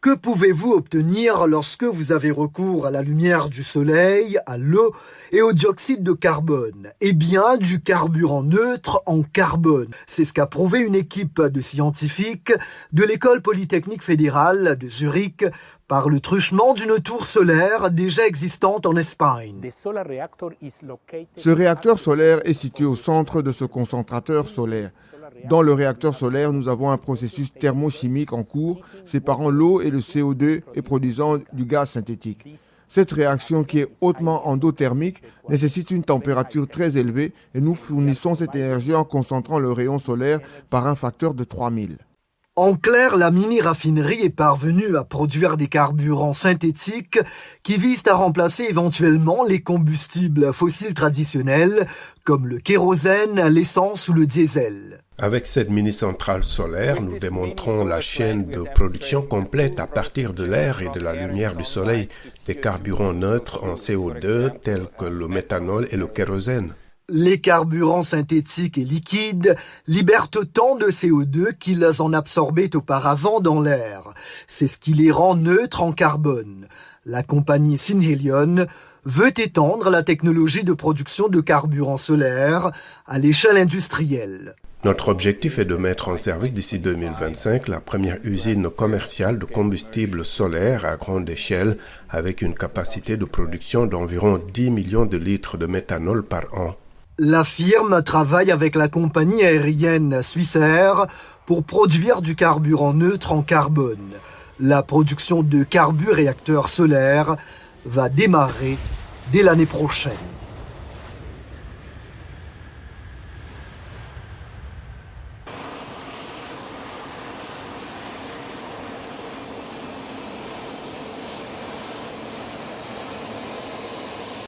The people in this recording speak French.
Que pouvez-vous obtenir lorsque vous avez recours à la lumière du soleil, à l'eau et au dioxyde de carbone? Eh bien, du carburant neutre en carbone. C'est ce qu'a prouvé une équipe de scientifiques de l'École polytechnique fédérale de Zurich par le truchement d'une tour solaire déjà existante en Espagne. Ce réacteur solaire est situé au centre de ce concentrateur solaire. Dans le réacteur solaire, nous avons un processus thermochimique en cours, séparant l'eau et le CO2 et produisant du gaz synthétique. Cette réaction, qui est hautement endothermique, nécessite une température très élevée et nous fournissons cette énergie en concentrant le rayon solaire par un facteur de 3000. En clair, la mini-raffinerie est parvenue à produire des carburants synthétiques qui visent à remplacer éventuellement les combustibles fossiles traditionnels comme le kérosène, l'essence ou le diesel. Avec cette mini-centrale solaire, nous démontrons la chaîne de production complète à partir de l'air et de la lumière du soleil des carburants neutres en CO2 tels que le méthanol et le kérosène. Les carburants synthétiques et liquides libèrent autant de CO2 qu'ils en absorbaient auparavant dans l'air. C'est ce qui les rend neutres en carbone. La compagnie Synhelion veut étendre la technologie de production de carburants solaires à l'échelle industrielle. Notre objectif est de mettre en service d'ici 2025 la première usine commerciale de combustible solaire à grande échelle avec une capacité de production d'environ 10 millions de litres de méthanol par an. La firme travaille avec la compagnie aérienne Swissair pour produire du carburant neutre en carbone. La production de carburéacteurs solaires va démarrer dès l'année prochaine.